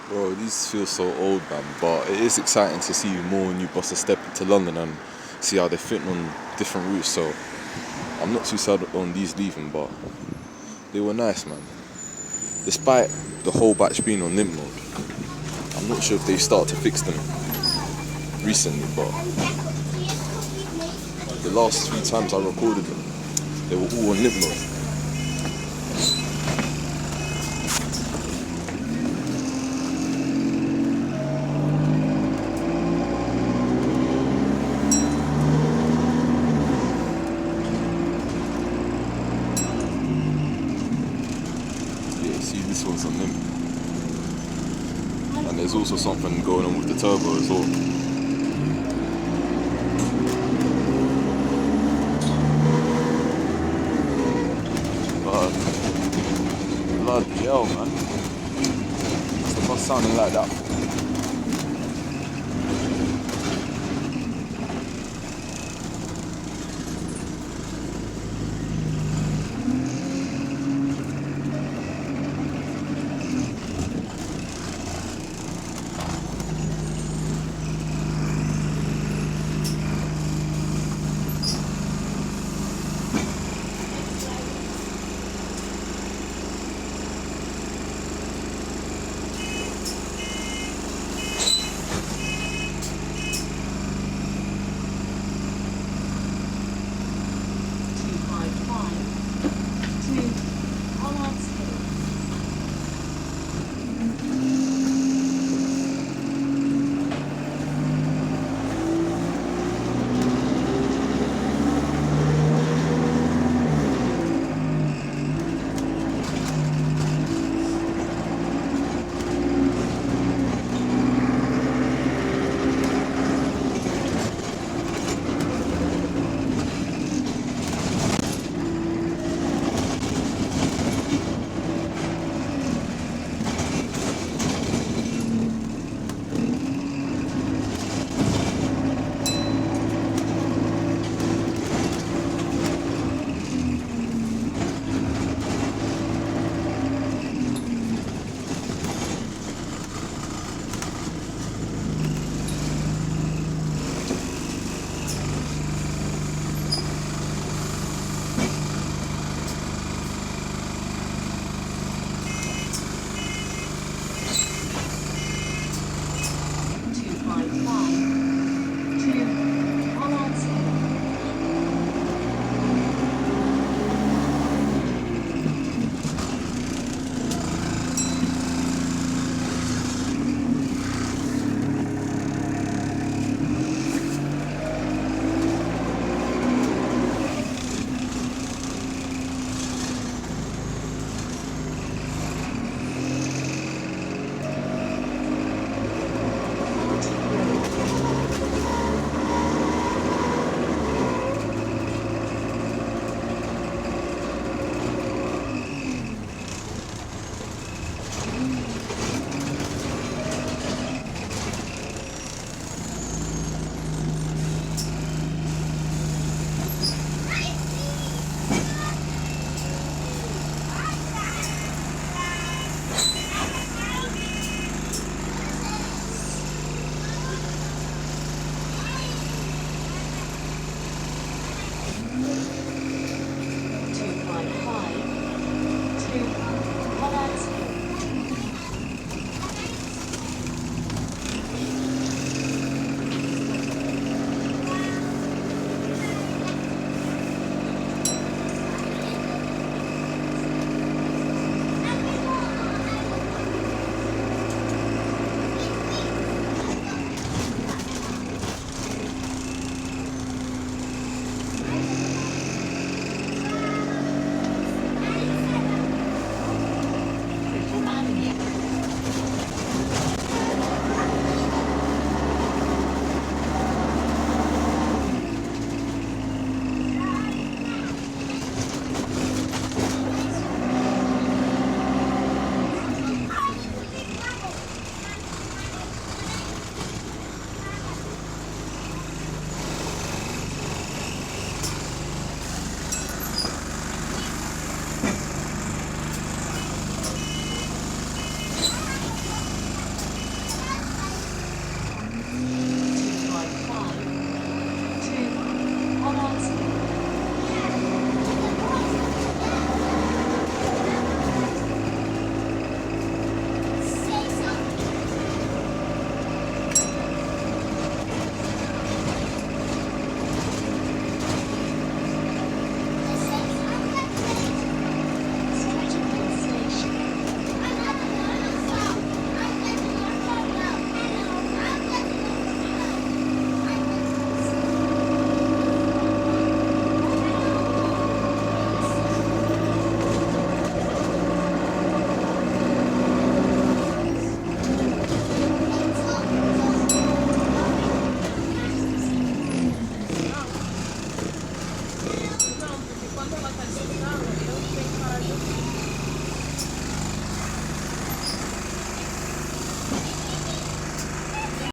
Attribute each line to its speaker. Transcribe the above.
Speaker 1: Bro, these feel so old, man. But it is exciting to see more new bosses step into London and see how they're fitting on different routes. So I'm not too sad on these leaving, but they were nice, man. Despite the whole batch being on limp mode, I'm not sure if they started to fix them recently, but the last few times I recorded them, they were all on limp mode. Yeah, see, this one's on limp. And there's also something going on with the turbo as well. Bloody hell, man. What's the bus sounding like that?